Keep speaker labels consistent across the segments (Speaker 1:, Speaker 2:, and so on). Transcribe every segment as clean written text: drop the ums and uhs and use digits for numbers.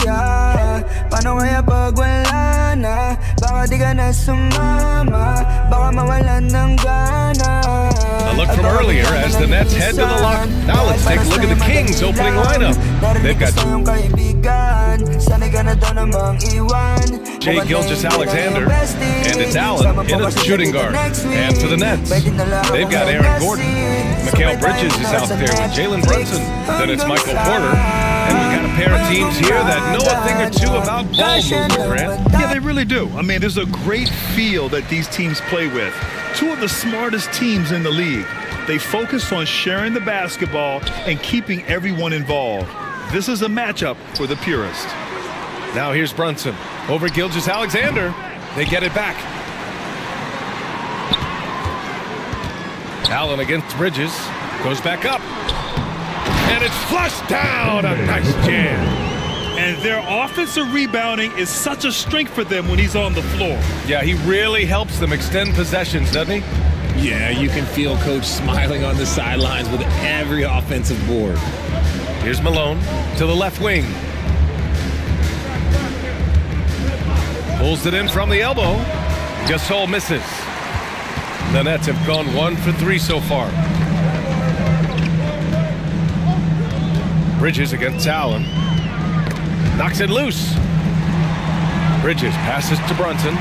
Speaker 1: siya. Paano kaya pag wala na? Baka di ka na sumama, baka mawalan ng gana.
Speaker 2: A look from earlier as the Nets head to the lock. Now let's take a look at the Kings opening lineup. They've got Jay Gilgeous-Alexander, and it's Allen in at the shooting guard. And for the Nets, they've got Aaron Gordon. Mikal Bridges is out there with Jalen Brunson. Then it's Michael Porter. And we've got a pair of teams here that know a thing or two about ball movement, Grant.
Speaker 3: Yeah, they really do. I mean, there's a great feel that these teams play with. Two of the smartest teams in the league. They focus on sharing the basketball and keeping everyone involved. This is a matchup for the purist.
Speaker 2: Now here's Brunson over Gilgeous-Alexander. They get it back. Allen against Bridges. Goes back up. And it's flushed down. A nice jam.
Speaker 3: And their offensive rebounding is such a strength for them when he's on the floor.
Speaker 2: Yeah, he really helps them extend possessions, doesn't he?
Speaker 4: Yeah, you can feel Coach smiling on the sidelines with every offensive board.
Speaker 2: Here's Malone to the left wing. Pulls it in from the elbow. Gasol misses. The Nets have gone 1 for 3 so far. Bridges against Allen. Knocks it loose. Bridges passes to Brunson.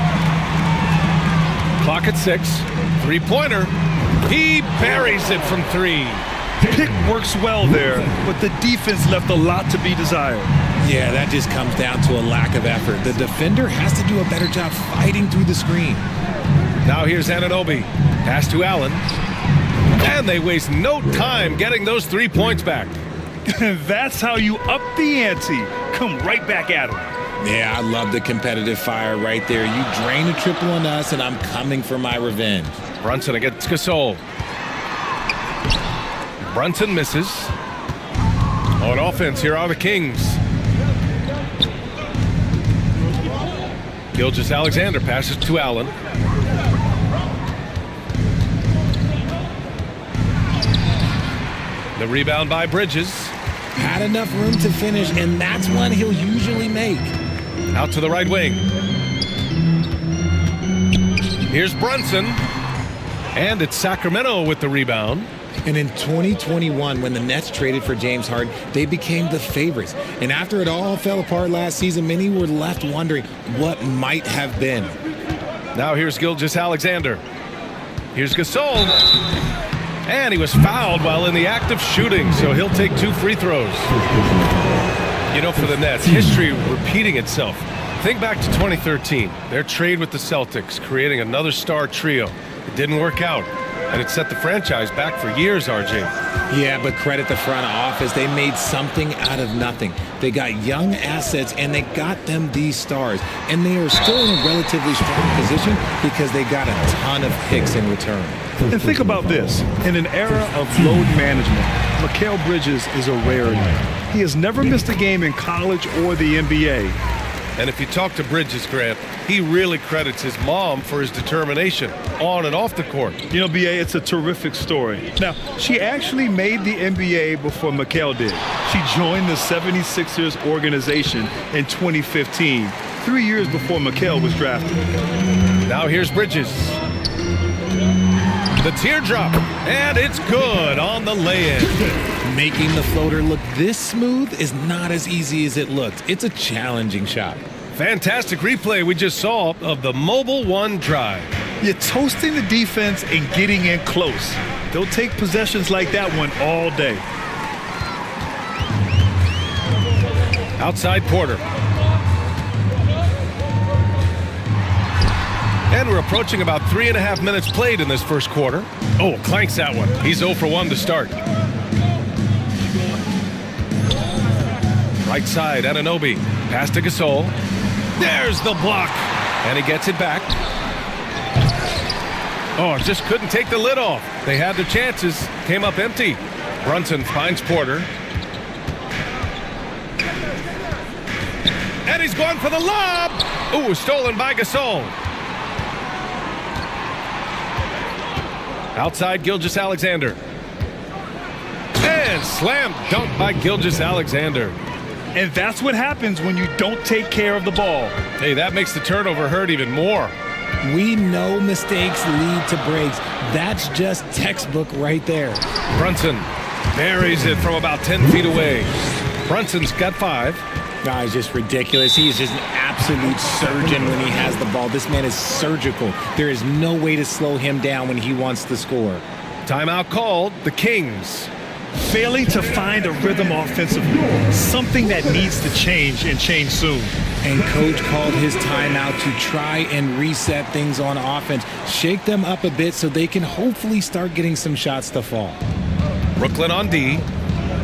Speaker 2: Clock at 6. Three-pointer. He buries it from 3.
Speaker 3: Pick works well there, but the defense left a lot to be desired.
Speaker 4: Yeah, that just comes down to a lack of effort. The defender has to do a better job fighting through the screen.
Speaker 2: Now here's Anunoby. Pass to Allen. And they waste no time getting those 3 points back.
Speaker 3: That's how you up the ante. Come right back at him.
Speaker 4: Yeah, I love the competitive fire right there. You drain a triple on us, and I'm coming for my revenge.
Speaker 2: Brunson against Gasol. Brunson misses. On offense, here are the Kings. Gilgeous-Alexander passes to Allen. The rebound by Bridges.
Speaker 4: Had enough room to finish, and that's one he'll usually make.
Speaker 2: Out to the right wing. Here's Brunson. And it's Sacramento with the rebound.
Speaker 4: And in 2021, when the Nets traded for James Harden, they became the favorites. And after it all fell apart last season, many were left wondering what might have been.
Speaker 2: Now here's Gilgeous-Alexander. Here's Gasol. And he was fouled while in the act of shooting, so he'll take 2 free throws. You know, for the Nets, history repeating itself. Think back to 2013, their trade with the Celtics, creating another star trio. It didn't work out, and it set the franchise back for years, RJ.
Speaker 4: Yeah, but credit the front office. They made something out of nothing. They got young assets, and they got them these stars. And they are still in a relatively strong position because they got a ton of picks in return.
Speaker 3: And think about this. In an era of load management, Mikal Bridges is a rarity. He has never missed a game in college or the NBA.
Speaker 2: And if you talk to Bridges, Grant, he really credits his mom for his determination on and off the court.
Speaker 3: You know, B.A., it's a terrific story. Now, she actually made the NBA before Mikal did. She joined the 76ers organization in 2015, 3 years before Mikal was drafted.
Speaker 2: Now here's Bridges. The teardrop, and it's good on the lay-in.
Speaker 4: Making the floater look this smooth is not as easy as it looked. It's a challenging shot.
Speaker 2: Fantastic replay we just saw of the Mobile One drive.
Speaker 3: You're toasting the defense and getting in close. They'll take possessions like that one all day.
Speaker 2: Outside Porter. And we're approaching about 3.5 minutes played in this first quarter. Oh, clanks that one. He's 0 for 1 to start. Right side, Anunoby. Pass to Gasol. There's the block. And he gets it back. Oh, just couldn't take the lid off. They had their chances. Came up empty. Brunson finds Porter. And he's going for the lob. Ooh, stolen by Gasol. Outside Gilgeous-Alexander. And slam dunk by Gilgeous-Alexander.
Speaker 3: And that's what happens when you don't take care of the ball.
Speaker 2: Hey, that makes the turnover hurt even more.
Speaker 4: We know mistakes lead to breaks. That's just textbook right there.
Speaker 2: Brunson buries it from about 10 feet away. Brunson's got 5.
Speaker 4: No, it's just ridiculous. He is just an absolute surgeon when he has the ball. This man is surgical. There is no way to slow him down when he wants to score.
Speaker 2: Timeout called. The Kings.
Speaker 3: Failing to find a rhythm offensively, something that needs to change and change soon.
Speaker 4: And coach called his timeout to try and reset things on offense, shake them up a bit so they can hopefully start getting some shots to fall.
Speaker 2: Brooklyn on D.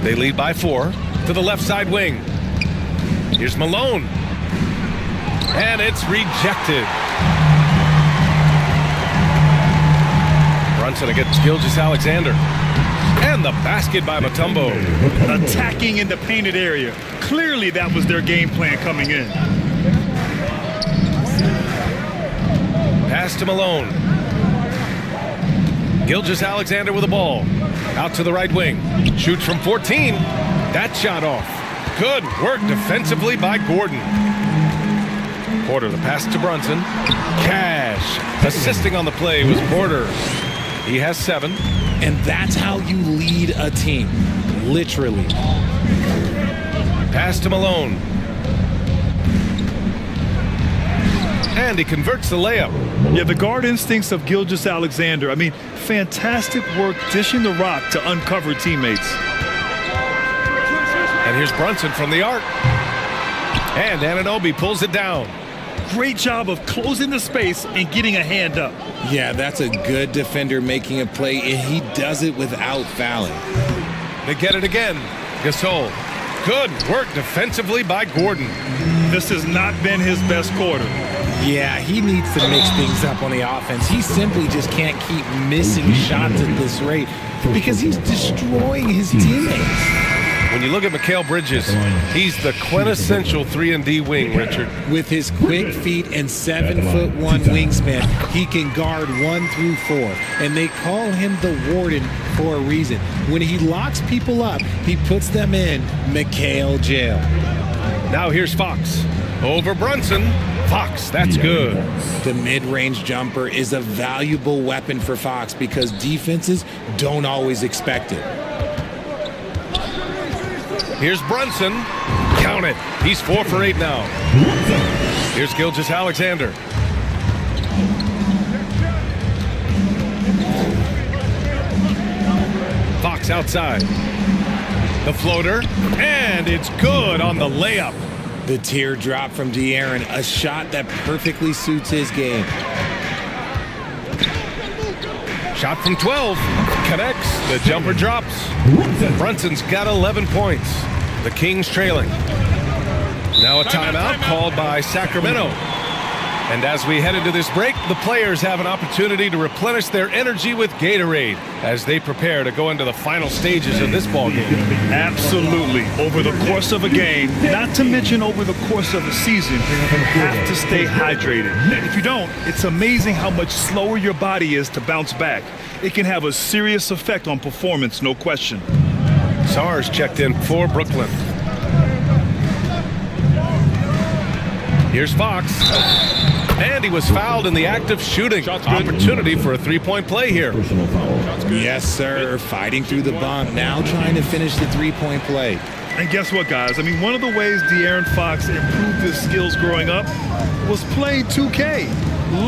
Speaker 2: They lead by 4 to the left side wing. Here's Malone. And it's rejected. Brunson against Gilgeous-Alexander. And the basket by Mutombo.
Speaker 3: Attacking in the painted area. Clearly that was their game plan coming in.
Speaker 2: Pass to Malone. Gilgeous-Alexander with the ball. Out to the right wing. Shoots from 14. That shot off. Good work defensively by Gordon. Porter the pass to Brunson. Cash. Assisting on the play was Porter. He has 7.
Speaker 4: And that's how you lead a team. Literally.
Speaker 2: Pass to Malone. And he converts the layup.
Speaker 3: Yeah, the guard instincts of Gilgeous-Alexander. I mean, fantastic work dishing the rock to uncover teammates.
Speaker 2: And here's Brunson from the arc. And Anunoby pulls it down.
Speaker 3: Great job of closing the space and getting a hand up.
Speaker 4: Yeah, that's a good defender making a play, and he does it without fouling.
Speaker 2: They get it again. Gasol. Good work defensively by Gordon.
Speaker 3: This has not been his best quarter.
Speaker 4: Yeah, he needs to mix things up on the offense. He simply just can't keep missing shots at this rate because he's destroying his teammates.
Speaker 2: When you look at Mikal Bridges, he's the quintessential 3-and-D wing, Richard.
Speaker 4: With his quick feet and 7'1" wingspan, he can guard 1 through 4. And they call him the Warden for a reason. When he locks people up, he puts them in Mikal jail.
Speaker 2: Now here's Fox. Over Brunson. Fox, that's good.
Speaker 4: The mid-range jumper is a valuable weapon for Fox because defenses don't always expect it.
Speaker 2: Here's Brunson. Count it. He's 4 for 8 now. Here's Gilgeous-Alexander. Fox outside. The floater. And it's good on the layup.
Speaker 4: The teardrop from De'Aaron, a shot that perfectly suits his game.
Speaker 2: Shot from 12. Connects. The jumper drops. Brunson's got 11 points. The Kings trailing. Now a timeout called by Sacramento. And as we head into this break, the players have an opportunity to replenish their energy with Gatorade as they prepare to go into the final stages of this ball game.
Speaker 3: Absolutely. Over the course of a game, not to mention over the course of a season, you have to stay hydrated. If you don't, it's amazing how much slower your body is to bounce back. It can have a serious effect on performance, no question.
Speaker 2: Sars checked in for Brooklyn. Here's Fox. And he was fouled in the act of shooting. Opportunity for a three-point play here.
Speaker 4: Yes, sir. Fighting through the bump. Now trying to finish the three-point play.
Speaker 3: And guess what, guys? I mean, one of the ways De'Aaron Fox improved his skills growing up was playing 2K.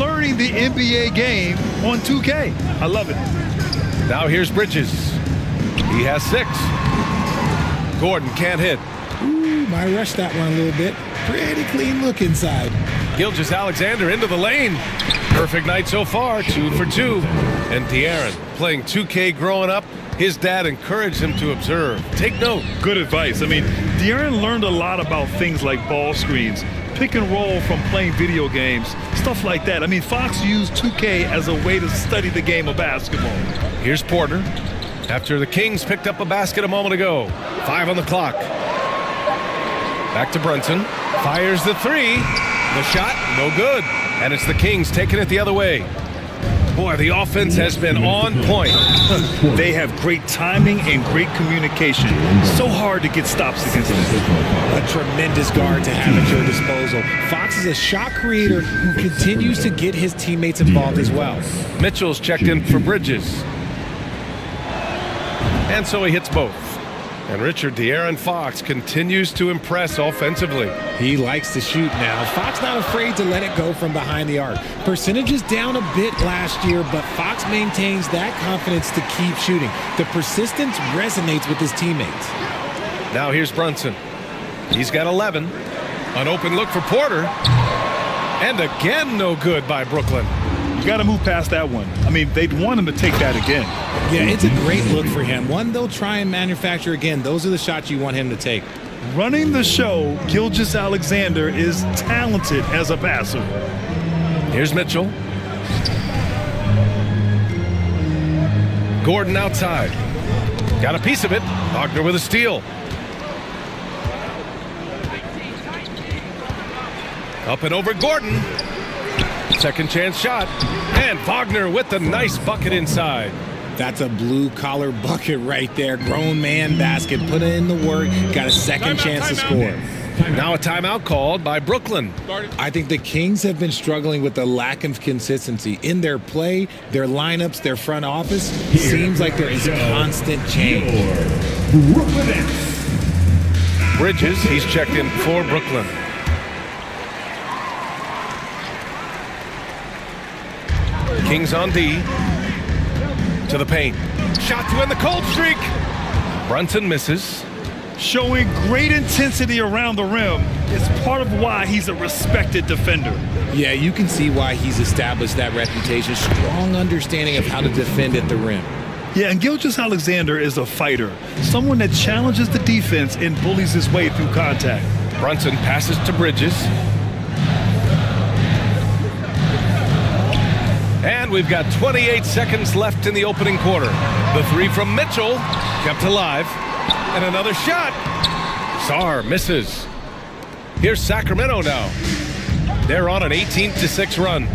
Speaker 3: Learning the NBA game on 2K. I love it.
Speaker 2: Now here's Bridges. He has 6. Gordon can't hit.
Speaker 4: Ooh, might rush that one a little bit. Pretty clean look inside.
Speaker 2: Gilgeous-Alexander into the lane. Perfect night so far, 2 for 2. And De'Aaron playing 2K growing up. His dad encouraged him to observe. Take note.
Speaker 3: Good advice. I mean, De'Aaron learned a lot about things like ball screens, pick and roll from playing video games, stuff like that. I mean, Fox used 2K as a way to study the game of basketball.
Speaker 2: Here's Porter. After the Kings picked up a basket a moment ago. 5 on the clock. Back to Brunson. Fires the 3. The shot, no good. And it's the Kings taking it the other way. Boy, the offense has been on point.
Speaker 3: They have great timing and great communication. So hard to get stops against them.
Speaker 4: A tremendous guard to have at your disposal. Fox is a shot creator who continues to get his teammates involved as well.
Speaker 2: Mitchell's checked in for Bridges. And so he hits both. And Richard De'Aaron Fox continues to impress offensively.
Speaker 4: He likes to shoot now. Fox not afraid to let it go from behind the arc. Percentage is down a bit last year, but Fox maintains that confidence to keep shooting. The persistence resonates with his teammates.
Speaker 2: Now here's Brunson. He's got 11. An open look for Porter. And again, no good by Brooklyn.
Speaker 3: You got to move past that one. I mean, they'd want him to take that again.
Speaker 4: Yeah, it's a great look for him. One they'll try and manufacture again. Those are the shots you want him to take.
Speaker 3: Running the show, Gilgeous-Alexander is talented as a passer.
Speaker 2: Here's Mitchell. Gordon outside. Got a piece of it. Wagner with a steal. Up and over Gordon. Second chance shot. And Wagner with the nice bucket inside.
Speaker 4: That's a blue-collar bucket right there. Grown man basket. Put in the work. Got a second chance to score.
Speaker 2: Now a timeout called by Brooklyn.
Speaker 4: I think the Kings have been struggling with the lack of consistency in their play, their lineups, their front office. Seems like there is constant change.
Speaker 2: Bridges, he's checked in for Brooklyn. Kings on D. To the paint. Shot to end the cold streak. Brunson misses.
Speaker 3: Showing great intensity around the rim is part of why he's a respected defender.
Speaker 4: Yeah, you can see why he's established that reputation. Strong understanding of how to defend at the rim.
Speaker 3: Yeah, and Gilgeous-Alexander is a fighter. Someone that challenges the defense and bullies his way through contact.
Speaker 2: Brunson passes to Bridges. And we've got 28 seconds left in the opening quarter. The three from Mitchell kept alive. And another shot. Sarr misses. Here's Sacramento now. They're on an 18-6 run.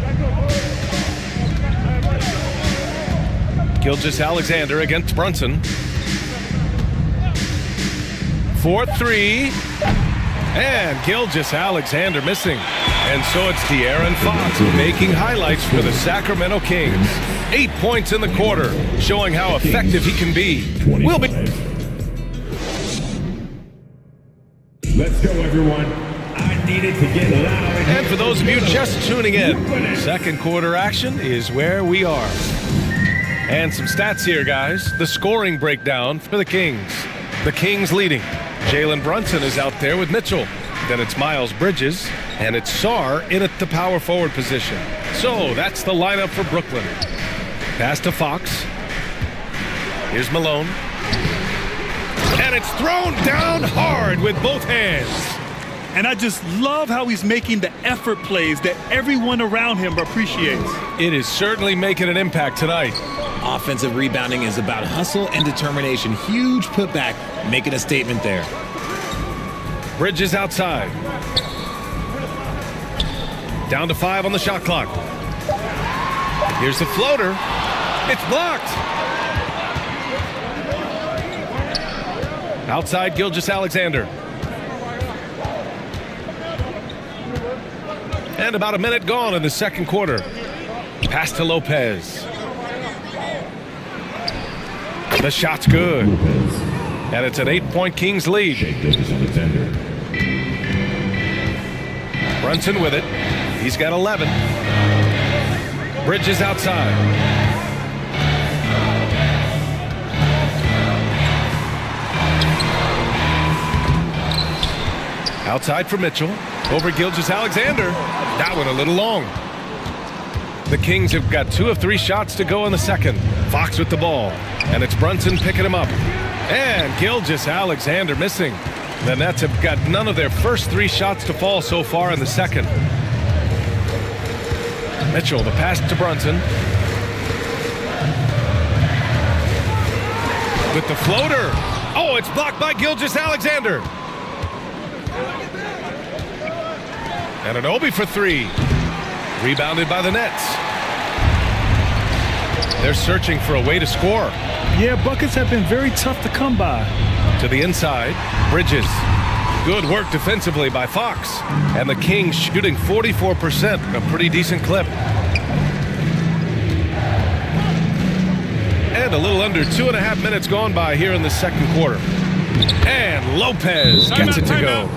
Speaker 2: Gilgeous-Alexander against Brunson. 4-3. And Gilgeous-Alexander missing. And so it's De'Aaron Fox making highlights for the Sacramento Kings. 8 points in the quarter, showing how effective he can be. We'll be...
Speaker 5: Let's go, everyone. I needed to get loud.
Speaker 2: And for those of you just tuning in, second quarter action is where we are. And some stats here, guys. The scoring breakdown for the Kings. The Kings leading. Jalen Brunson is out there with Mitchell. Then it's Miles Bridges, and it's Sarr in at the power forward position. So that's the lineup for Brooklyn. Pass to Fox. Here's Malone. And it's thrown down hard with both hands.
Speaker 3: And I just love how he's making the effort plays that everyone around him appreciates.
Speaker 2: It is certainly making an impact tonight.
Speaker 4: Offensive rebounding is about hustle and determination. Huge putback, making a statement there.
Speaker 2: Bridges outside. Down to 5 on the shot clock. Here's the floater. It's blocked. Outside Gilgeous-Alexander. And about a minute gone in the second quarter. Pass to Lopez. The shot's good. And it's an 8-point Kings lead. Brunson with it. He's got 11. Bridges outside. Outside for Mitchell. Over Gilgeous-Alexander. That one a little long. The Kings have got 2 of 3 shots to go in the second. Fox with the ball. And it's Brunson picking him up. And Gilgeous-Alexander missing. The Nets have got none of their first 3 shots to fall so far in the second. Mitchell, the pass to Brunson. With the floater. Oh, it's blocked by Gilgeous-Alexander. And an Obi for 3. Rebounded by the Nets. They're searching for a way to score.
Speaker 3: Yeah, buckets have been very tough to come by.
Speaker 2: To the inside, Bridges. Good work defensively by Fox. And the Kings shooting 44%, a pretty decent clip. And a little under 2.5 minutes gone by here in the second quarter. And Lopez gets it to go.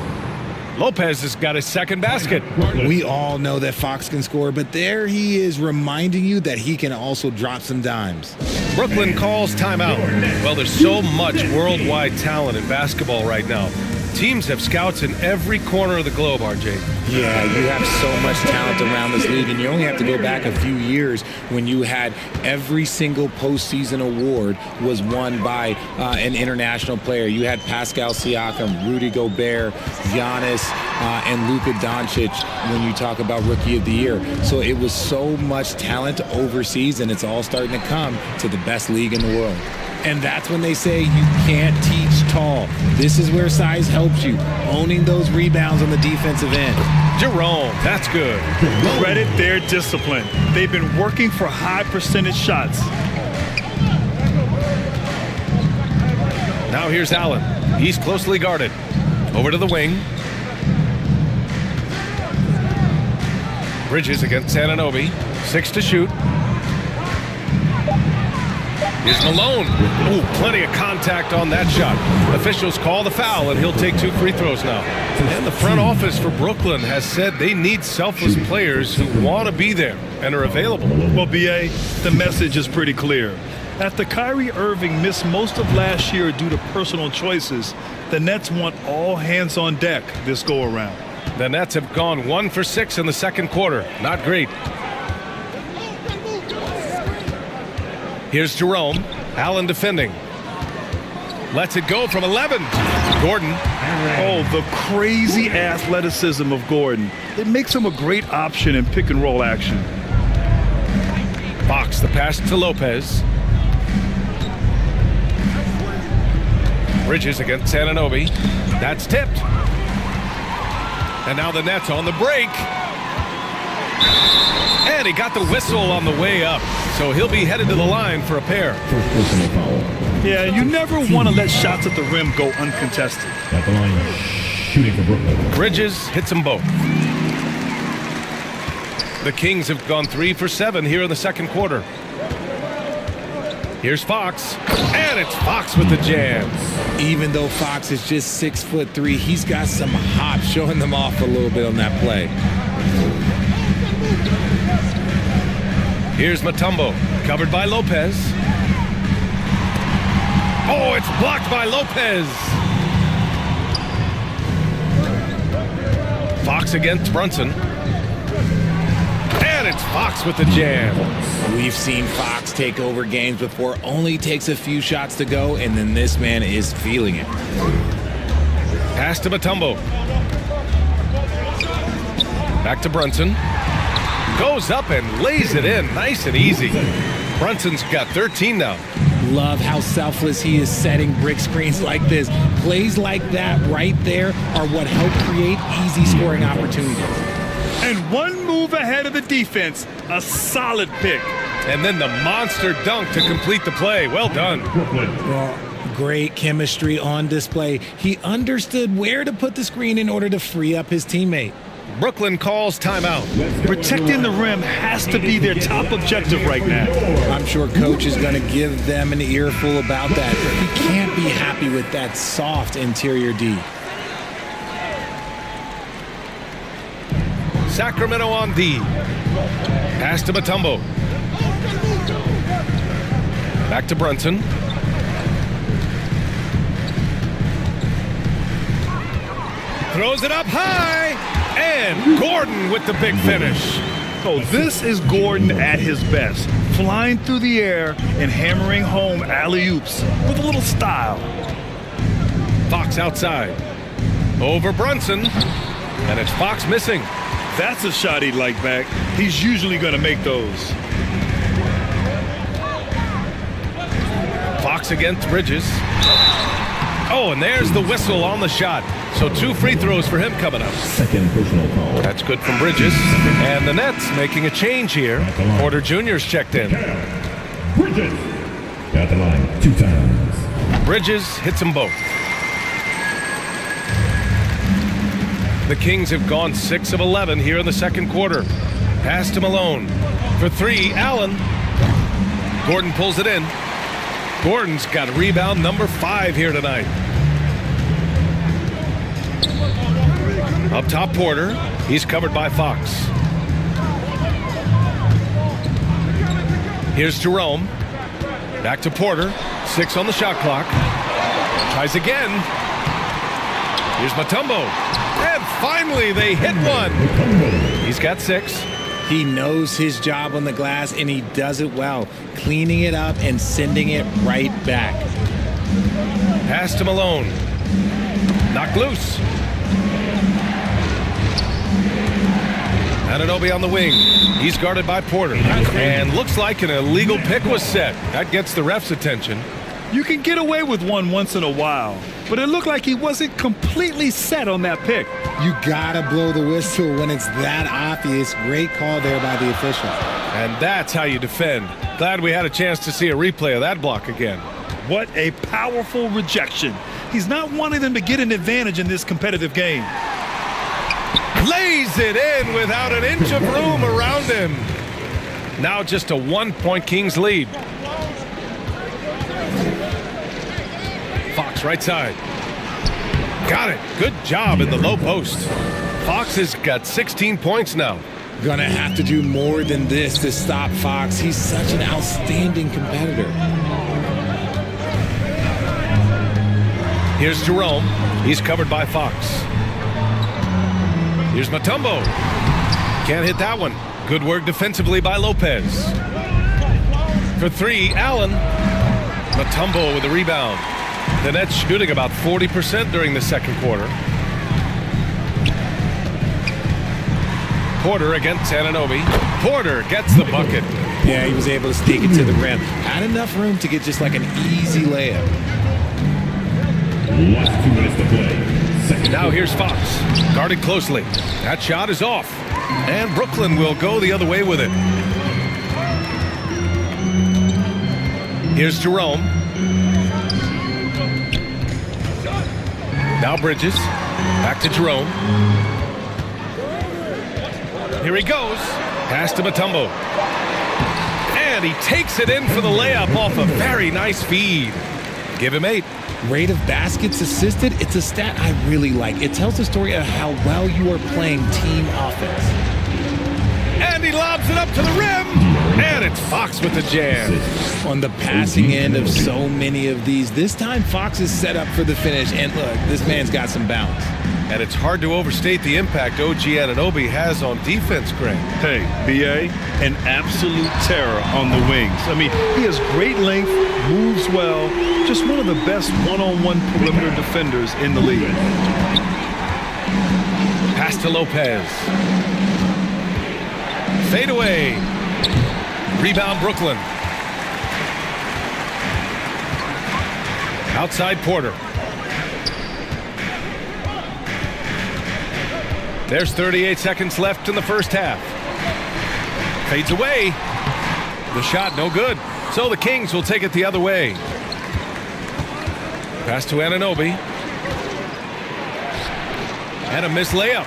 Speaker 2: Lopez has got his second basket.
Speaker 4: We all know that Fox can score, but there he is reminding you that he can also drop some dimes.
Speaker 2: Brooklyn calls timeout. Well, there's so much worldwide talent in basketball right now. Teams have scouts in every corner of the globe, RJ.
Speaker 4: Yeah, you have so much talent around this league, and you only have to go back a few years when you had every single postseason award was won by an international player. You had Pascal Siakam, Rudy Gobert, Giannis, and Luka Doncic when you talk about Rookie of the Year. So it was so much talent overseas, and it's all starting to come to the best league in the world. And that's when they say you can't teach tall. This is where size helps you, owning those rebounds on the defensive end.
Speaker 2: Jerome, that's good.
Speaker 3: Credit their discipline. They've been working for high percentage shots.
Speaker 2: Now here's Allen. He's closely guarded. Over to the wing. Bridges against Anunoby. 6 to shoot. Here's Malone. Ooh, plenty of contact on that shot. Officials call the foul, and he'll take 2 free throws now. And the front office for Brooklyn has said they need selfless players who want to be there and are available.
Speaker 3: Well, B.A., the message is pretty clear. After Kyrie Irving missed most of last year due to personal choices, the Nets want all hands on deck this go-around.
Speaker 2: The Nets have gone 1 for 6 in the second quarter. Not great. Here's Jerome. Allen defending. Lets it go from 11. Gordon.
Speaker 3: Oh, the crazy athleticism of Gordon. It makes him a great option in pick-and-roll action.
Speaker 2: Fox the pass to Lopez. Bridges against Anunoby. That's tipped. And now the Nets on the break. And he got the whistle on the way up. So he'll be headed to the line for a pair.
Speaker 5: First personal foul.
Speaker 3: Yeah, you never want to let shots at the rim go uncontested.
Speaker 5: At the line, shooting for Brooklyn.
Speaker 2: Bridges hits them both. The Kings have gone 3 for 7 here in the second quarter. Here's Fox. And it's Fox with the jam.
Speaker 4: Even though Fox is just 6'3", he's got some hop, showing them off a little bit on that play.
Speaker 2: Here's Mutombo, covered by Lopez. Oh, it's blocked by Lopez. Fox against Brunson. And it's Fox with the jam.
Speaker 4: We've seen Fox take over games before, only takes a few shots to go, and then this man is feeling it.
Speaker 2: Pass to Mutombo. Back to Brunson. Goes up and lays it in, nice and easy. Brunson's got 13 now.
Speaker 4: Love how selfless he is setting brick screens like this. Plays like that right there are what help create easy scoring opportunities.
Speaker 3: And one move ahead of the defense, a solid pick.
Speaker 2: And then the monster dunk to complete the play. Well done.
Speaker 4: Well, great chemistry on display. He understood where to put the screen in order to free up his teammate.
Speaker 2: Brooklyn calls timeout.
Speaker 3: Protecting the rim has to be their top objective right now.
Speaker 4: I'm sure coach is going to give them an earful about that. He can't be happy with that soft interior D.
Speaker 2: Sacramento on D. Pass to Mutombo. Back to Brunson. Throws it up high. And Gordon with the big finish.
Speaker 3: So this is Gordon at his best. Flying through the air and hammering home alley-oops with a little style.
Speaker 2: Fox outside. Over Brunson. And it's Fox missing.
Speaker 3: That's a shot he'd like back. He's usually going to make those.
Speaker 2: Fox against Bridges. Oh, and there's the whistle on the shot. So 2 free throws for him coming up.
Speaker 5: Second personal foul.
Speaker 2: That's good from Bridges. And the Nets making a change here. Porter Jr.'s checked in.
Speaker 5: Bridges. At the line 2 times.
Speaker 2: Bridges hits them both. The Kings have gone 6 of 11 here in the second quarter. Pass to Malone. For 3, Allen. Gordon pulls it in. Gordon's got rebound number 5 here tonight. Up top, Porter. He's covered by Fox. Here's Jerome. Back to Porter. 6 on the shot clock. Tries again. Here's Mutombo. And finally, they hit one. He's got 6.
Speaker 4: He knows his job on the glass, and he does it well, cleaning it up and sending it right back.
Speaker 2: Pass to Malone. Knocked loose. Anunoby on the wing. He's guarded by Porter. And looks like an illegal pick was set. That gets the ref's attention.
Speaker 3: You can get away with one once in a while, but it looked like he wasn't completely set on that pick.
Speaker 4: You gotta blow the whistle when it's that obvious. Great call there by the official.
Speaker 2: And that's how you defend. Glad we had a chance to see a replay of that block again.
Speaker 3: What a powerful rejection. He's not wanting them to get an advantage in this competitive game.
Speaker 2: Lays it in without an inch of room around him. Now just a 1-point Kings lead. Fox right side. Got it. Good job in the low post. Fox has got 16 points now.
Speaker 4: Gonna have to do more than this to stop Fox. He's such an outstanding competitor.
Speaker 2: Here's Jerome. He's covered by Fox. Here's Mutombo. Can't hit that one. Good work defensively by Lopez. For 3, Allen. Mutombo with the rebound. The Nets shooting about 40% during the second quarter. Porter against Anunoby. Porter gets the bucket.
Speaker 4: Yeah, he was able to sneak it to the rim. Had enough room to get just like an easy layup.
Speaker 5: Last 2 minutes to play.
Speaker 2: Now here's Fox, guarded closely. That shot is off, and Brooklyn will go the other way with it. Here's Jerome. Now Bridges, back to Jerome. Here he goes, pass to Mutombo. And he takes it in for the layup off a very nice feed. Give him 8.
Speaker 4: Rate of baskets assisted, it's a stat I really like. It tells the story of how well you are playing team offense.
Speaker 2: And he lobs it up to the rim. And it's Fox with the jam.
Speaker 4: On the passing end of so many of these, this time Fox is set up for the finish. And look, this man's got some bounce.
Speaker 2: And it's hard to overstate the impact OG Anunoby has on defense, Greg.
Speaker 3: Hey, B.A., an absolute terror on the wings. I mean, he has great length, moves well, just one of the best one-on-one perimeter defenders in the league.
Speaker 2: Pass to Lopez. Fade away. Rebound Brooklyn. Outside Porter. There's 38 seconds left in the first half. Fades away. The shot no good. So the Kings will take it the other way. Pass to Anunoby. And a missed layup.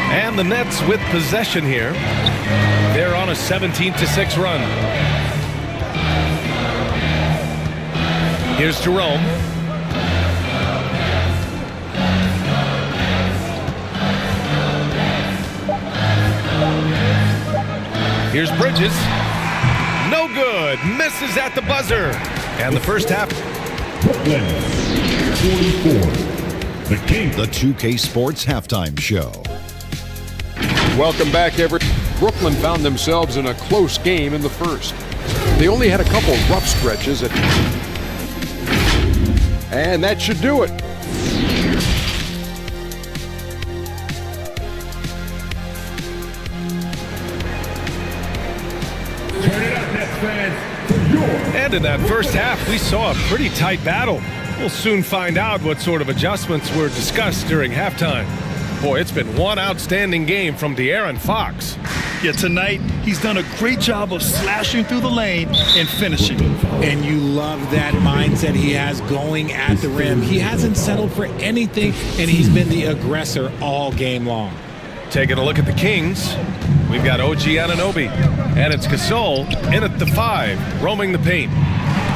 Speaker 2: And the Nets with possession here. They're on a 17-6 run. Here's Jerome. Here's Bridges. No good. Misses at the buzzer. And the first half.
Speaker 5: Brooklyn 44. The Kings.
Speaker 6: The 2K Sports Halftime Show.
Speaker 7: Welcome back, everyone. Brooklyn found themselves in a close game in the first. They only had a couple rough stretches, and that should do it.
Speaker 5: Turn it up, Nets fans, for your
Speaker 2: And in that first half, we saw a pretty tight battle. We'll soon find out what sort of adjustments were discussed during halftime. Boy, it's been one outstanding game from De'Aaron Fox.
Speaker 3: Yeah, tonight he's done a great job of slashing through the lane and finishing.
Speaker 4: And you love that mindset he has going at the rim. He hasn't settled for anything, and he's been the aggressor all game long.
Speaker 2: Taking a look at the Kings, we've got OG Anunoby, and it's Gasol in at the 5, roaming the paint.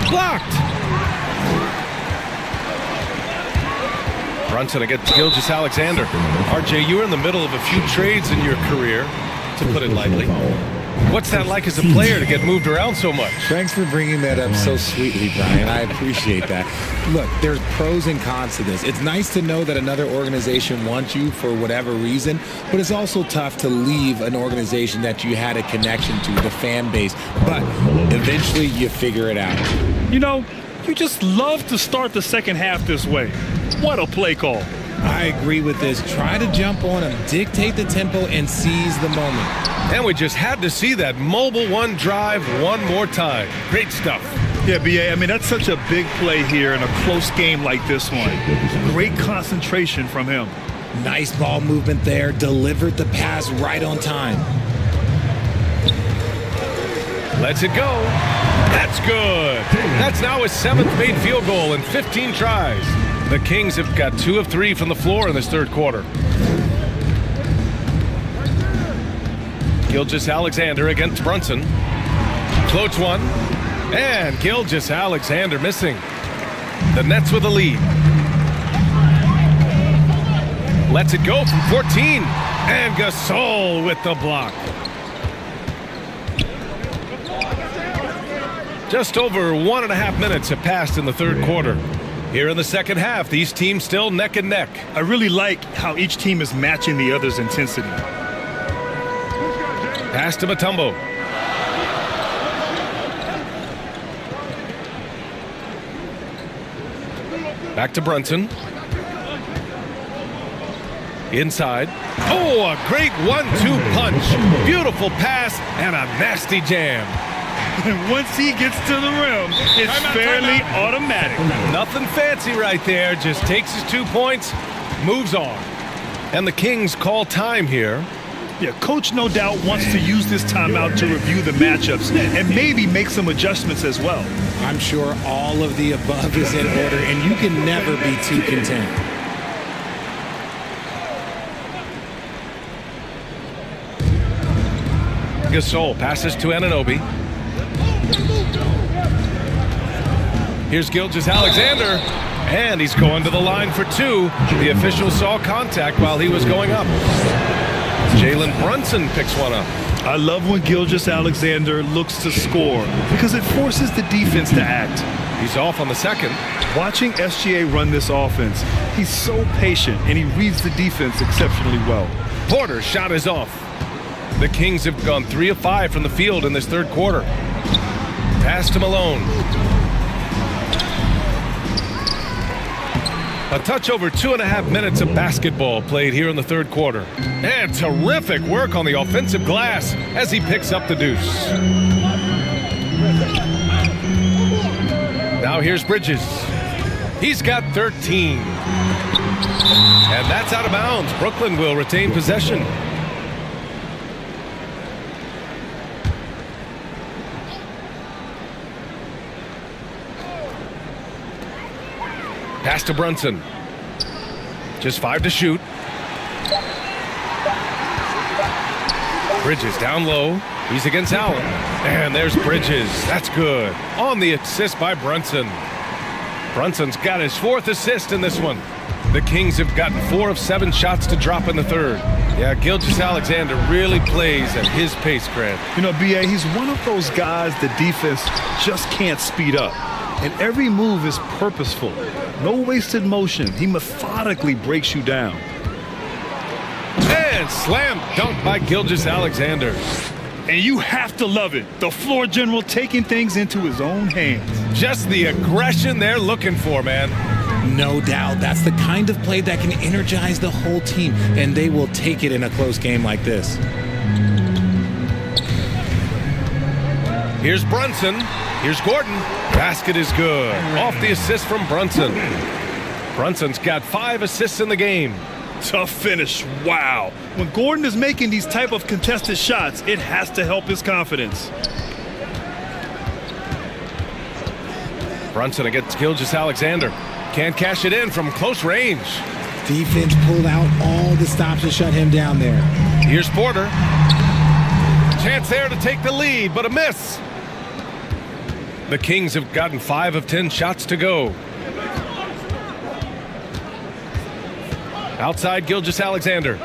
Speaker 2: Blocked! Brunson against Gilgeous-Alexander. RJ, you were in the middle of a few trades in your career, to put it lightly. What's that like as a player to get moved around so much?
Speaker 4: Thanks for bringing that up so sweetly, Brian. I appreciate that. Look, there's pros and cons to this. It's nice to know that another organization wants you for whatever reason, but it's also tough to leave an organization that you had a connection to, the fan base. But eventually you figure it out.
Speaker 3: You know, you just love to start the second half this way. What a play call.
Speaker 4: I agree with this. Try to jump on him, dictate the tempo, and seize the moment.
Speaker 2: And we just had to see that mobile one drive one more time. Great stuff.
Speaker 3: Yeah, B.A., I mean, that's such a big play here in a close game like this one. Great concentration from him.
Speaker 4: Nice ball movement there. Delivered the pass right on time.
Speaker 2: Lets it go. That's good. That's now his 7th made field goal in 15 tries. The Kings have got 2 of 3 from the floor in this third quarter. Gilgeous-Alexander against Brunson. Floats one. And Gilgeous-Alexander missing. The Nets with a lead. Lets it go from 14. And Gasol with the block. Just over 1.5 minutes have passed in the third quarter. Here in the second half, these teams still neck and neck.
Speaker 3: I really like how each team is matching the other's intensity.
Speaker 2: Pass to Mutombo. Back to Brunson. Inside. Oh, a great 1-2 punch. Beautiful pass and a nasty jam.
Speaker 3: And once he gets to the rim, it's fairly automatic.
Speaker 2: Nothing fancy right there. Just takes his 2 points, moves on. And the Kings call time here.
Speaker 3: Yeah, coach no doubt wants to use this timeout to review the matchups and maybe make some adjustments as well.
Speaker 4: I'm sure all of the above is in order, and you can never be too content.
Speaker 2: Gasol passes to Anunoby. Here's Gilgeous-Alexander, and he's going to the line for 2. The official saw contact while he was going up. Jalen Brunson picks one up.
Speaker 3: I love when Gilgeous-Alexander looks to score because it forces the defense to act.
Speaker 2: He's off on the second.
Speaker 3: Watching SGA run this offense, he's so patient and he reads the defense exceptionally well.
Speaker 2: Porter's shot is off. The Kings have gone 3 of 5 from the field in this third quarter. Pass to Malone. A touch over 2.5 minutes of basketball played here in the third quarter. And terrific work on the offensive glass as he picks up the deuce. Now here's Bridges. He's got 13. And that's out of bounds. Brooklyn will retain possession. Pass to Brunson. Just 5 to shoot. Bridges down low. He's against Allen. And there's Bridges. That's good. On the assist by Brunson. Brunson's got his 4th assist in this one. The Kings have gotten 4 of 7 shots to drop in the third. Yeah, Gilgeous-Alexander really plays at his pace, Grant.
Speaker 3: You know, B.A., he's one of those guys the defense just can't speed up. And every move is purposeful. No wasted motion. He methodically breaks you down.
Speaker 2: And slam dunk by Gilgeous-Alexander.
Speaker 3: And you have to love it. The floor general taking things into his own hands.
Speaker 2: Just the aggression they're looking for, man.
Speaker 4: No doubt. That's the kind of play that can energize the whole team, and they will take it in a close game like this.
Speaker 2: Here's Brunson. Here's Gordon. Basket is good. Off the assist from Brunson. Brunson's got 5 assists in the game.
Speaker 3: Tough finish. Wow. When Gordon is making these type of contested shots, it has to help his confidence.
Speaker 2: Brunson against Gilgeous-Alexander. Can't cash it in from close range.
Speaker 4: Defense pulled out all the stops to shut him down there.
Speaker 2: Here's Porter. Chance there to take the lead, but a miss. The Kings have gotten 5 of 10 shots to go. Outside Gilgeous-Alexander.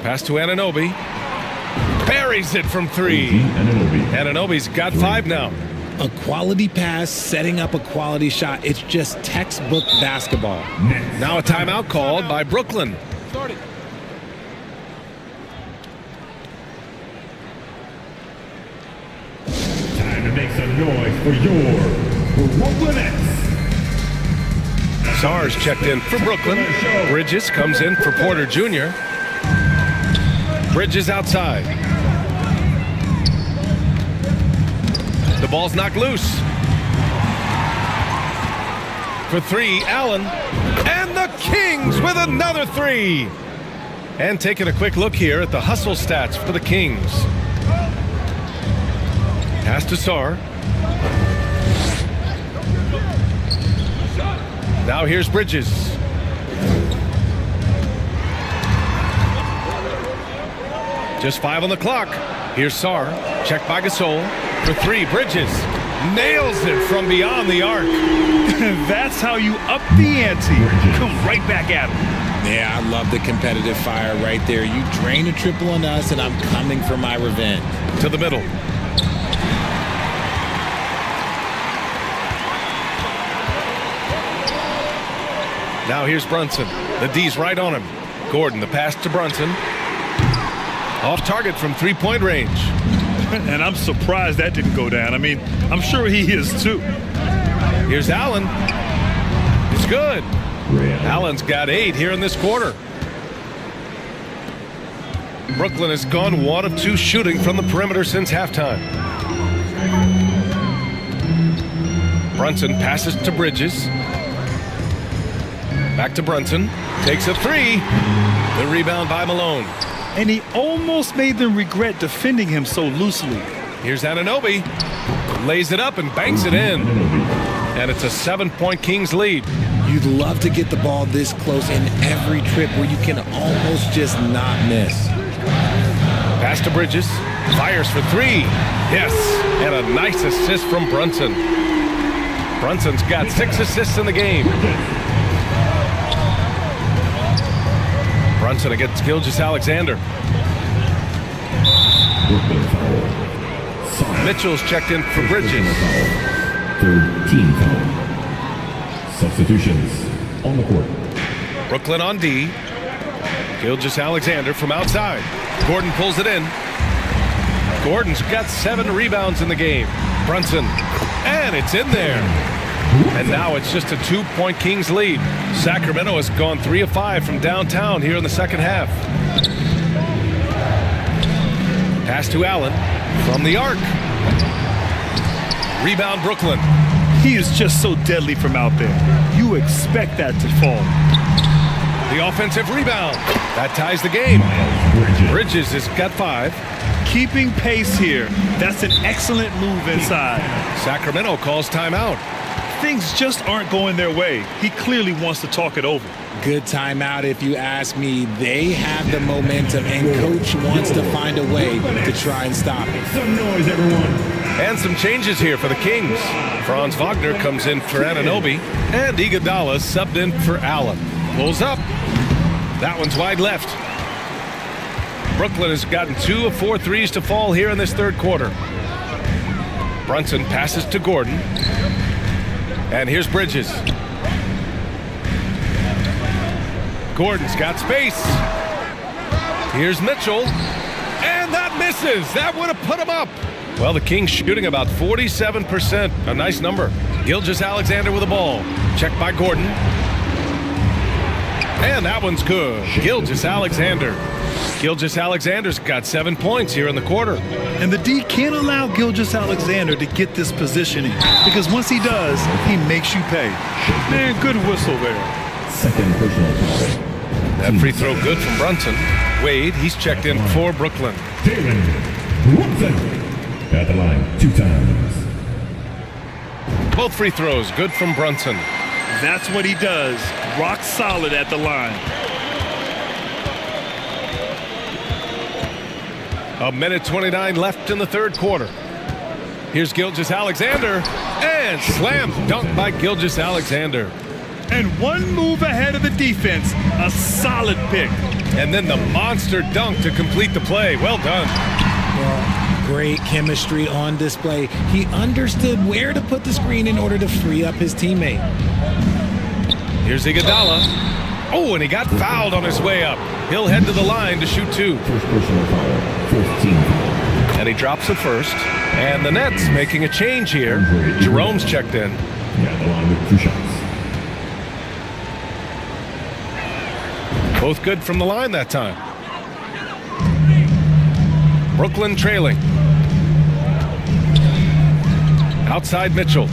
Speaker 2: Pass to Anunoby. Buries it from 3. Anunoby's got 5 now.
Speaker 4: A quality pass, setting up a quality shot. It's just textbook basketball.
Speaker 2: Now a timeout called by Brooklyn.
Speaker 5: Time to make some noise for your Brooklyn Nets.
Speaker 2: Sars checked in for Brooklyn. Bridges comes in for Porter Jr. Bridges outside. The ball's knocked loose. For 3, Allen. And the Kings with another 3. And taking a quick look here at the hustle stats for the Kings. Pass to Sar. Now here's Bridges. Just 5 on the clock. Here's Sar. Checked by Gasol. For 3, Bridges. Nails it from beyond the arc.
Speaker 3: That's how you up the ante. Come right back at him.
Speaker 4: Yeah, I love the competitive fire right there. You drain a triple on us, and I'm coming for my revenge.
Speaker 2: To the middle. Now here's Brunson. The D's right on him. Gordon, the pass to Brunson. Off target from 3-point range.
Speaker 3: And I'm surprised that didn't go down. I mean, I'm sure he is too.
Speaker 2: Here's Allen. It's good. Allen's got 8 here in this quarter. Brooklyn has gone 1 of 2 shooting from the perimeter since halftime. Brunson passes to Bridges. Back to Brunson. Takes a 3. The rebound by Malone.
Speaker 3: And he almost made them regret defending him so loosely.
Speaker 2: Here's Anunoby. Lays it up and banks it in. And it's a 7-point Kings lead.
Speaker 4: You'd love to get the ball this close in every trip where you can almost just not miss.
Speaker 2: Pass to Bridges. Fires for 3. Yes. And a nice assist from Brunson. Brunson's got 6 assists in the game. Brunson against Gilgeous-Alexander. Mitchell's checked in for Bridges.
Speaker 5: Third team foul. Substitutions on the court.
Speaker 2: Brooklyn on D. Gilgeous-Alexander from outside. Gordon pulls it in. Gordon's got 7 rebounds in the game. Brunson. And it's in there. And now it's just a 2-point Kings lead. Sacramento has gone 3 of 5 from downtown here in the second half. Pass to Allen from the arc. Rebound Brooklyn.
Speaker 3: He is just so deadly from out there. You expect that to fall.
Speaker 2: The offensive rebound. That ties the game. Bridges has got 5.
Speaker 3: Keeping pace here. That's an excellent move inside.
Speaker 2: Sacramento calls timeout.
Speaker 3: Things just aren't going their way. He clearly wants to talk it over.
Speaker 4: Good timeout if you ask me. They have the momentum, and Coach wants to find a way to try and stop it.
Speaker 5: Some noise, everyone.
Speaker 2: And some changes here for the Kings. Franz Wagner comes in for Anunoby, and Iguodala subbed in for Allen. Pulls up. That one's wide left. Brooklyn has gotten 2 of 4 threes to fall here in this third quarter. Brunson passes to Gordon. And here's Bridges. Gordon's got space. Here's Mitchell. And that misses. That would have put him up. Well, the Kings shooting about 47%. A nice number. Gilgeous-Alexander with the ball. Checked by Gordon. And that one's good. Gilgeous-Alexander. Gilgeous-Alexander's got 7 points here in the quarter.
Speaker 3: And the D can't allow Gilgeous-Alexander to get this positioning, because once he does, he makes you pay. Man, good whistle there.
Speaker 5: Second personal foul.
Speaker 2: That free throw good from Brunson. Wade, he's checked in for Brooklyn.
Speaker 5: Jalen Brunson at the line 2 times.
Speaker 2: Both free throws good from Brunson.
Speaker 3: That's what he does. Rock solid at the line.
Speaker 2: A minute 29 left in the third quarter. Here's Gilgeous-Alexander, and slam dunk by Gilgeous-Alexander.
Speaker 3: And one move ahead of the defense. A solid pick.
Speaker 2: And then the monster dunk to complete the play. Well done.
Speaker 4: Well, great chemistry on display. He understood where to put the screen in order to free up his teammate.
Speaker 2: Here's Iguodala. Oh, and he got fouled on his way up. He'll head to the line to shoot 2.
Speaker 5: First personal foul. 15.
Speaker 2: And he drops the first. And the Nets making a change here. Jerome's checked in.
Speaker 5: At the line with 2 shots.
Speaker 2: Both good from the line that time. Brooklyn trailing. Outside Mitchell.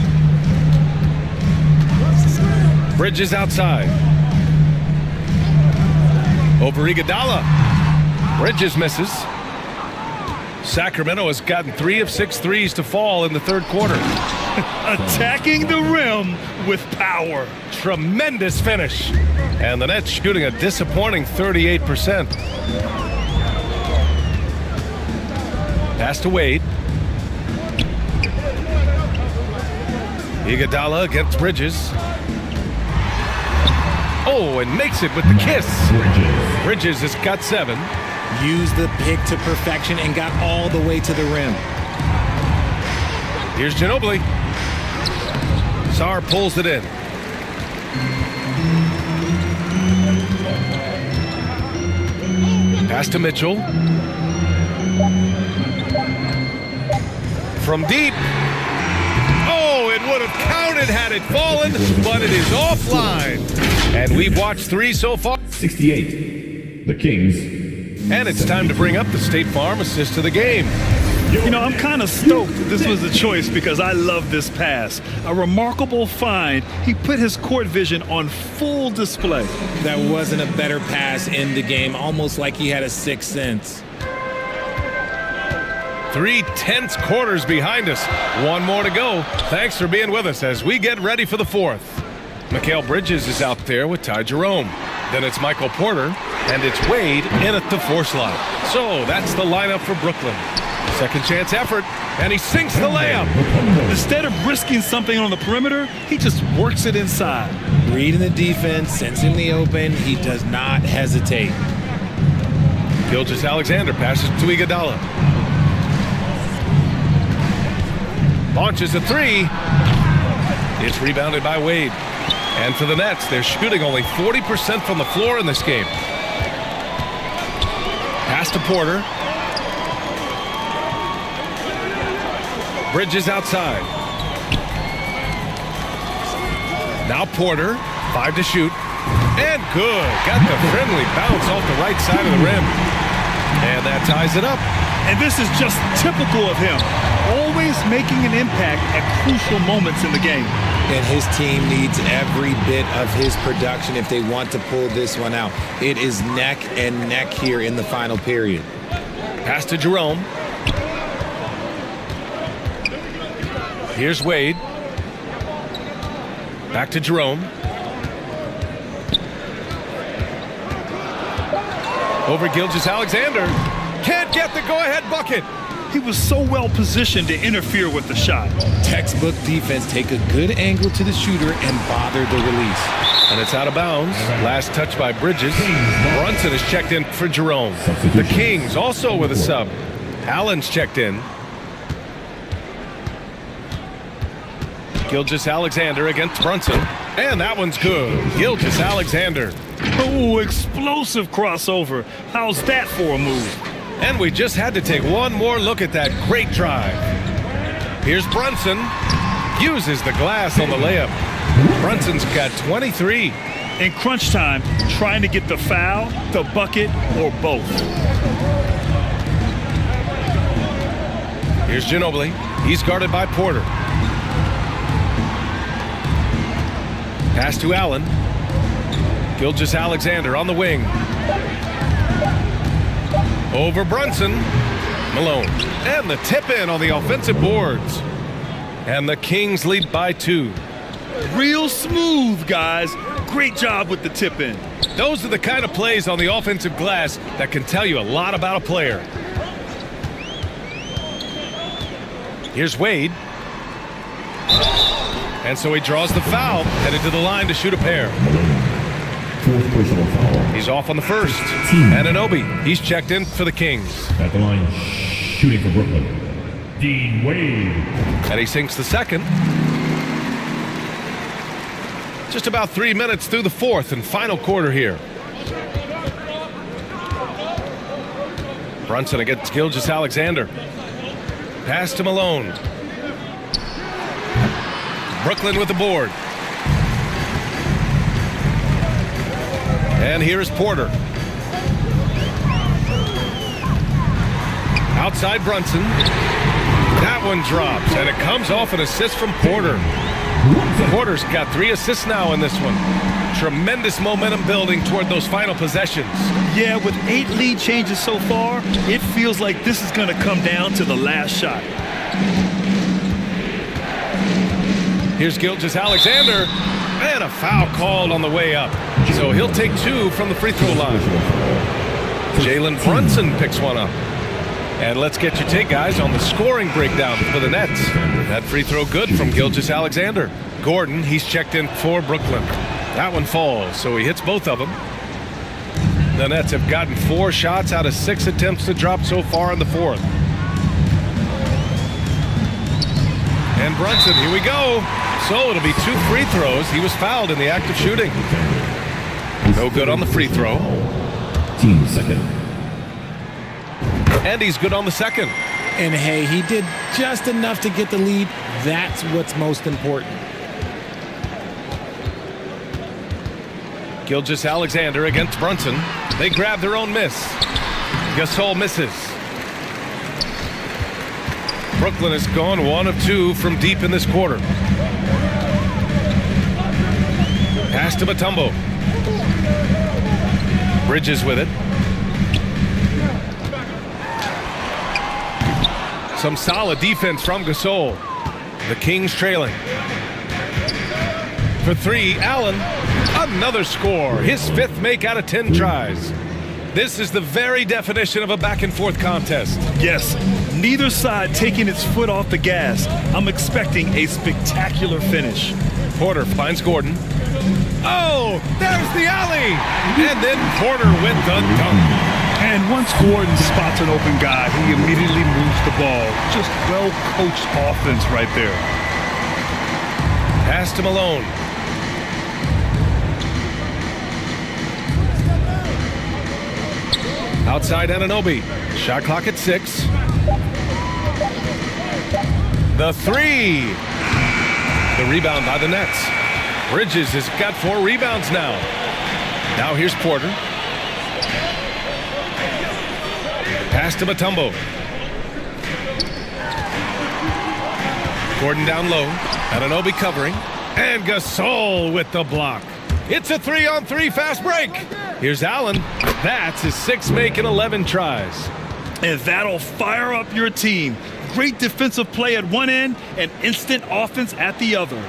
Speaker 2: Bridges outside. Over Iguodala. Bridges misses. Sacramento has gotten 3 of 6 threes to fall in the third quarter.
Speaker 3: Attacking the rim with power.
Speaker 2: Tremendous finish. And the Nets shooting a disappointing 38%. Pass to Wade. Iguodala against Bridges. Oh, and makes it with the kiss. Bridges has got 7.
Speaker 4: Used the pick to perfection and got all the way to the rim.
Speaker 2: Here's Ginobili. Sarr pulls it in. Pass to Mitchell. From deep. Oh, it would have counted had it fallen, but it is offline. And we've watched 3 so far.
Speaker 5: 68. The Kings.
Speaker 2: And it's time to bring up the State Farm assist of the game.
Speaker 3: You know, I'm kind of stoked this was a choice because I love this pass. A remarkable find. He put his court vision on full display.
Speaker 4: That wasn't a better pass in the game, almost like he had a 6th sense.
Speaker 2: 3 tense quarters behind us. 1 more to go. Thanks for being with us as we get ready for the 4th. Mikal Bridges is out there with Ty Jerome. Then it's Michael Porter, and it's Wade in at the 4 slot. So that's the lineup for Brooklyn. Second chance effort, and he sinks the layup.
Speaker 3: Instead of risking something on the perimeter, he just works it inside.
Speaker 4: Reading the defense, sensing the open, he does not hesitate.
Speaker 2: Gilgeous-Alexander passes to Iguodala. Launches a 3. It's rebounded by Wade. And for the Nets, they're shooting only 40% from the floor in this game. Pass to Porter. Bridges outside. Now Porter, 5 to shoot. And good. Got the friendly bounce off the right side of the rim. And that ties it up.
Speaker 3: And this is just typical of him. Always making an impact at crucial moments in the game.
Speaker 4: And his team needs every bit of his production if they want to pull this one out. It is neck and neck here in the final period.
Speaker 2: Pass to Jerome. Here's Wade. Back to Jerome. Over Gilgeous-Alexander. Can't get the go-ahead bucket.
Speaker 3: He was so well positioned to interfere with the shot.
Speaker 4: Textbook defense, take a good angle to the shooter and bother the release.
Speaker 2: And it's out of bounds. Last touch by Bridges. Brunson is checked in for Jerome. The Kings also with a sub. Allen's checked in. Gilgeous-Alexander against Brunson. And that one's good. Gilgeous-Alexander.
Speaker 3: Oh, explosive crossover. How's that for a move?
Speaker 2: And we just had to take one more look at that great drive. Here's Brunson. Uses the glass on the layup. Brunson's got 23.
Speaker 3: In crunch time, trying to get the foul, the bucket, or both.
Speaker 2: Here's Ginobili. He's guarded by Porter. Pass to Allen. Gilgeous-Alexander on the wing. Over Brunson. Malone. And the tip in on the offensive boards. And the Kings lead by 2.
Speaker 3: Real smooth, guys. Great job with the tip in.
Speaker 2: Those are the kind of plays on the offensive glass that can tell you a lot about a player. Here's Wade. And so he draws the foul, headed to the line to shoot a pair.
Speaker 5: Fourth personal foul.
Speaker 2: He's off on the first. Anunoby, he's checked in for the Kings.
Speaker 5: At the line, shooting for Brooklyn, Dean Wade.
Speaker 2: And he sinks the second. Just about 3 minutes through the fourth and final quarter here. Brunson against Gilgeous-Alexander. Pass to Malone. Brooklyn with the board. And here is Porter. Outside Brunson. That one drops, and it comes off an assist from Porter. Porter's got 3 assists now in this one. Tremendous momentum building toward those final possessions.
Speaker 3: Yeah, with 8 lead changes so far, it feels like this is going to come down to the last shot.
Speaker 2: Here's Gilgeous-Alexander, and a foul called on the way up. So he'll take 2 from the free throw line. Jalen Brunson picks one up. And let's get your take, guys, on the scoring breakdown for the Nets. That free throw good from Gilgeous-Alexander. Gordon, he's checked in for Brooklyn. That one falls, so he hits both of them. The Nets have gotten 4 shots out of 6 attempts to drop so far in the fourth. And Brunson, here we go. So it'll be 2 free throws. He was fouled in the act of shooting. No good on the free throw.
Speaker 5: Team second.
Speaker 2: And he's good on the second.
Speaker 4: And hey, he did just enough to get the lead. That's what's most important.
Speaker 2: Gilgeous-Alexander against Brunson. They grab their own miss. Gasol misses. Brooklyn has gone 1 of 2 from deep in this quarter. Pass to Mutombo. Bridges with it. Some solid defense from Gasol. The Kings trailing. For 3, Allen. Another score. His 5th make out of 10 tries. This is the very definition of a back-and-forth contest.
Speaker 3: Yes, neither side taking its foot off the gas. I'm expecting a spectacular finish.
Speaker 2: Porter finds Gordon. Oh, there's the alley! And then Porter with the dunk.
Speaker 3: And once Gordon spots an open guy, he immediately moves the ball. Just well-coached offense right there.
Speaker 2: Pass to Malone. Outside Anunoby. Shot clock at 6. The 3. The rebound by the Nets. Bridges has got 4 rebounds now. Now here's Porter. Pass to Mutombo. Gordon down low. Anunoby covering. And Gasol with the block. It's a 3-on-3 fast break. Here's Allen. That's his 6th make in 11 tries.
Speaker 3: And that'll fire up your team. Great defensive play at one end and instant offense at the other.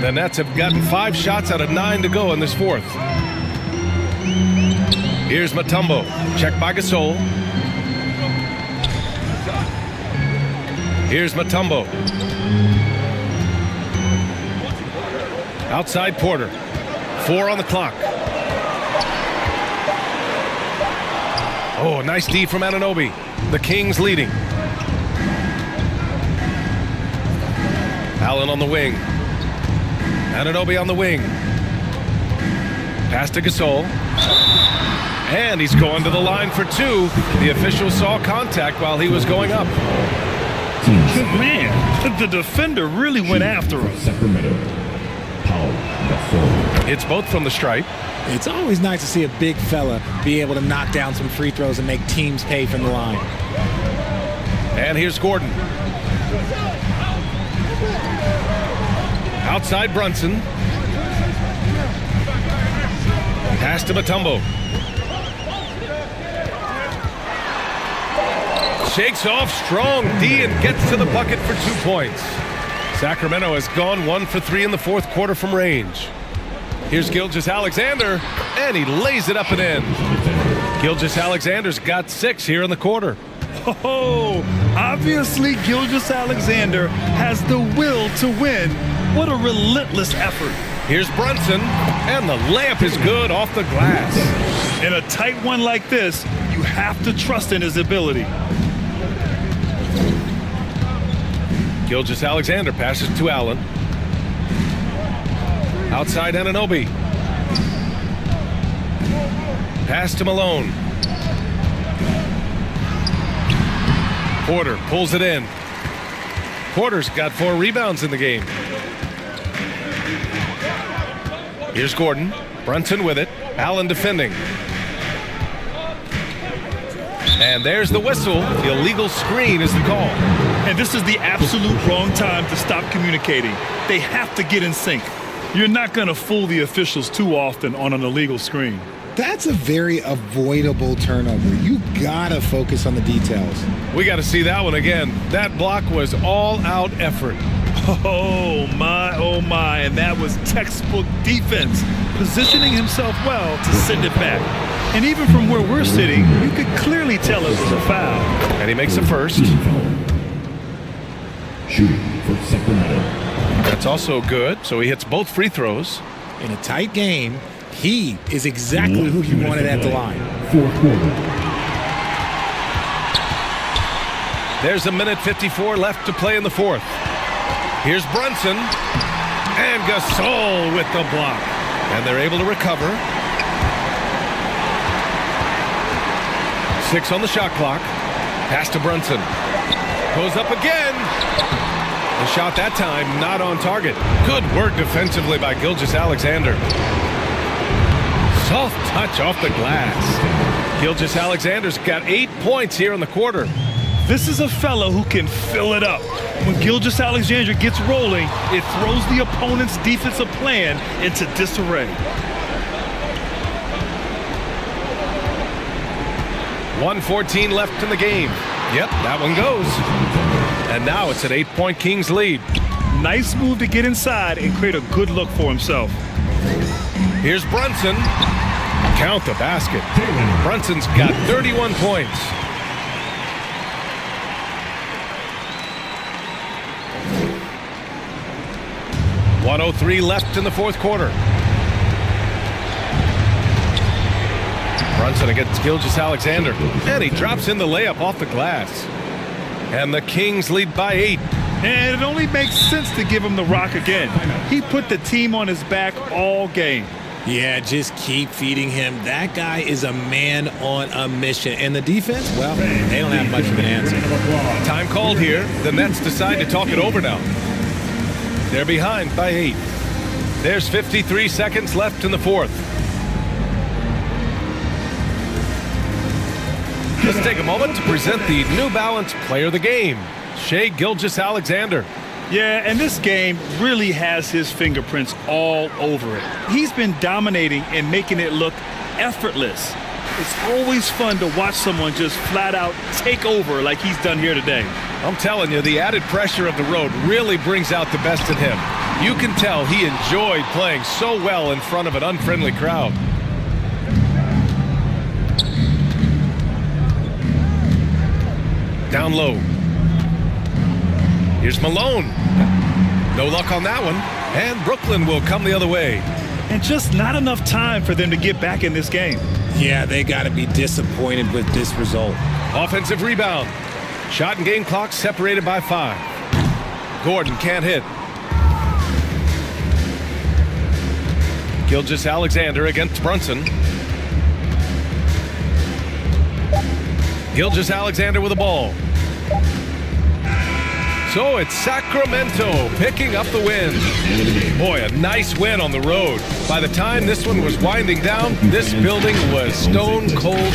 Speaker 2: The Nets have gotten 5 shots out of 9 to go in this fourth. Here's Mutombo. Checked by Gasol. Here's Mutombo. Outside Porter. 4 on the clock. Oh, nice D from Anunoby. The Kings leading. Allen on the wing. Anunoby on the wing. Pass to Gasol. And he's going to the line for 2. The official saw contact while he was going up.
Speaker 3: Man, the defender really went after him.
Speaker 5: Sacramento.
Speaker 2: It's both from the stripe.
Speaker 4: It's always nice to see a big fella be able to knock down some free throws and make teams pay from the line.
Speaker 2: And here's Gordon. Outside Brunson. Pass to Mutombo. Shakes off strong D and gets to the bucket for 2 points. Sacramento has gone 1 for 3 in the fourth quarter from range. Here's Gilgeous-Alexander, and he lays it up and in. Gilgeous-Alexander's got 6 here in the quarter.
Speaker 3: Oh, obviously Gilgeous-Alexander has the will to win. What a relentless effort.
Speaker 2: Here's Brunson, and the layup is good off the glass.
Speaker 3: In a tight one like this, you have to trust in his ability.
Speaker 2: Gilgeous-Alexander passes to Allen. Outside Anunoby. Pass to Malone. Porter pulls it in. Porter's got 4 rebounds in the game. Here's Gordon. Brunson with it. Allen defending. And there's the whistle. The illegal screen is the call.
Speaker 3: And this is the absolute wrong time to stop communicating. They have to get in sync. You're not going to fool the officials too often on an illegal screen.
Speaker 4: That's a very avoidable turnover. You gotta focus on the details.
Speaker 2: We got to see that one again. That block was all-out effort.
Speaker 3: Oh my, and that was textbook defense, positioning himself well to send it back. And even from where we're sitting, you could clearly tell it was a foul.
Speaker 2: And he makes the first.
Speaker 5: Shooting for Sacramento.
Speaker 2: That's also good, so he hits both free throws.
Speaker 4: In a tight game, he is exactly who you wanted at the line.
Speaker 5: Fourth quarter.
Speaker 2: There's a minute 54 left to play in the fourth. Here's Brunson, and Gasol with the block. And they're able to recover. 6 on the shot clock. Pass to Brunson. Goes up again. The shot that time not on target. Good work defensively by Gilgeous-Alexander. Soft touch off the glass. Gilgeous-Alexander's got 8 points here in the quarter.
Speaker 3: This is a fellow who can fill it up. When Gilgeous-Alexander gets rolling, it throws the opponent's defensive plan into disarray.
Speaker 2: 1:14 left in the game. Yep, that one goes. And now it's an 8-point Kings lead.
Speaker 3: Nice move to get inside and create a good look for himself.
Speaker 2: Here's Brunson. Count the basket. Brunson's got 31 points. .103 left in the fourth quarter. Brunson against Gilgeous-Alexander. And he drops in the layup off the glass. And the Kings lead by 8.
Speaker 3: And it only makes sense to give him the rock again. He put the team on his back all game.
Speaker 4: Yeah, just keep feeding him. That guy is a man on a mission. And the defense, well, they don't have much of an answer.
Speaker 2: Time called here. The Nets decide to talk it over now. They're behind by 8. There's 53 seconds left in the fourth. Let's take a moment to present the New Balance Player of the Game, Shai Gilgeous-Alexander.
Speaker 3: Yeah, and this game really has his fingerprints all over it. He's been dominating and making it look effortless. It's always fun to watch someone just flat out take over like he's done here today.
Speaker 2: I'm telling you, the added pressure of the road really brings out the best in him. You can tell he enjoyed playing so well in front of an unfriendly crowd. Down low. Here's Malone. No luck on that one. And Brooklyn will come the other way.
Speaker 3: And just not enough time for them to get back in this game.
Speaker 4: Yeah, they got to be disappointed with this result.
Speaker 2: Offensive rebound. Shot and game clock separated by 5. Gordon can't hit. Gilgeous-Alexander against Brunson. Gilgeous-Alexander with the ball. So it's Sacramento picking up the win. Boy, a nice win on the road. By the time this one was winding down, this building was stone cold